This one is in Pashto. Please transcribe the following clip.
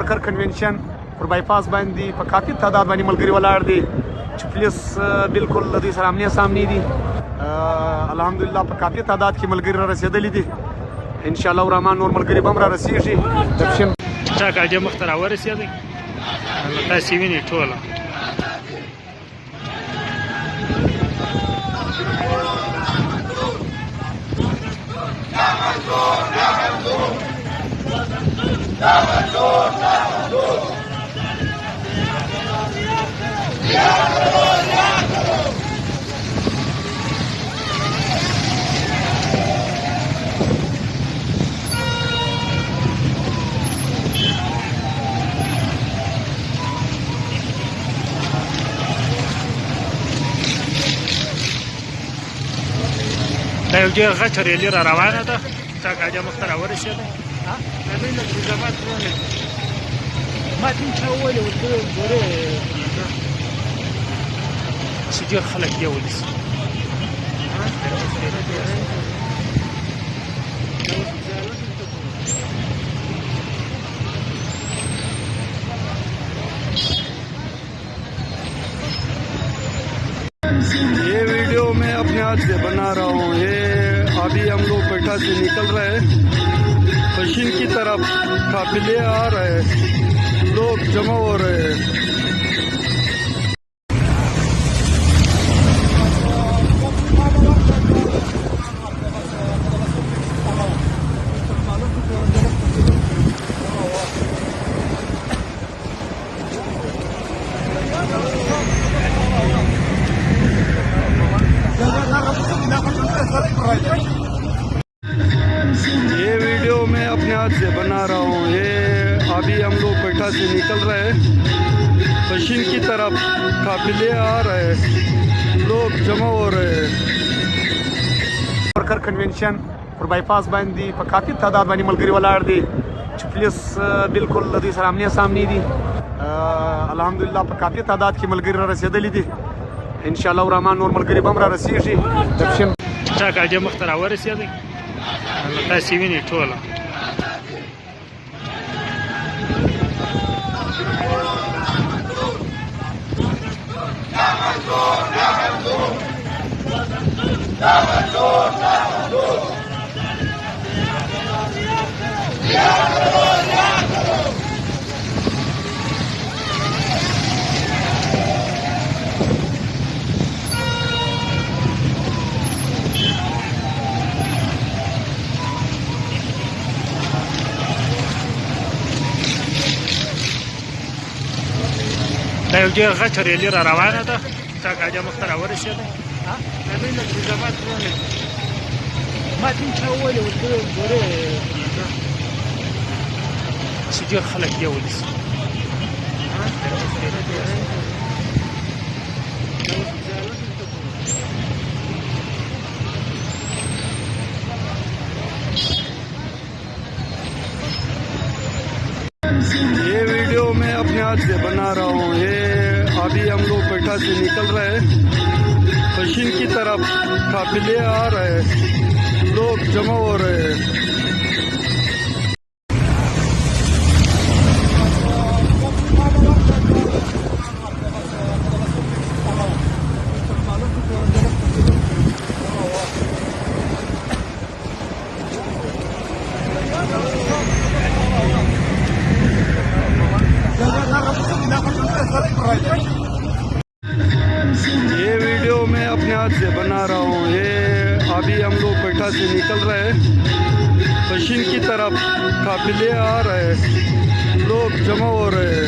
ورکر کنونشن پر بایپاس باندې په کافي تعداد باندې ملګری ولاړ دي چې پولیس بالکل د دې سره آمنے سامنے دي. الحمدلله په کافي تعداد کې ملګری را رسیدلي دي. ان شاء الله الرحمن نور ملګری به هم را رسیږي. چا کاجه مخ ته راورسېدی تاسې وینئ ټوله دا یو ډېر غټه ریلي را روانه ده. چا کاجه مخ ته راورسېدی ما ته چا وویل ورته ګورې چې ډېر خلک دې ونیسي. ये वीडियो मैं अपने हाथ से बना रहा हूँ. ये अभी हम लोग पेठा से निकल रहे हैं, पश्चिम की तरफ काफिले आ रहे हैं, लोग जमा हो रहे हैं. ये वीडियो मैं अपने हाथ से बना रहा हूँ. ये अभी हम लोग पेठा से निकल रहे हैं, पश्चिम की तरफ काफिले आ रहे हैं, लोग जमा हो रहे हैं. ورکر کنونشن پر بایپاس باندې په کافي تعداد باندې ملګری ولاړ دي چې پولیس بالکل د دې سره آمنے سامنے دي. الحمدلله په کافي تعداد کې ملګری را رسیدلي دي. ان شاء الله الرحمن نور ملګری به هم را رسیږي. چا کاجه مخ ته راورسېدی تاسې وینئ ټوله دا یو ډېر غټه ریلي را روانه ده. چا کاجه مخ ته راورسېدی ما ته چا وویل ورته ګورې چې ډېر خلک دې ونیسي. ये वीडियो मैं अपने हाथ से बना रहा हूँ. ये अभी हम लोग पेठा से निकल रहे हैं, पश्चिम की तरफ काफिले आ रहे हैं, लोग जमा हो रहे हैं. ये वीडियो मैं अपने हाथ से बना रहा हूँ. ये अभी हम लोग पेठा से निकल रहे हैं, पश्चिम की तरफ काफिले आ रहे हैं, लोग जमा हो रहे हैं.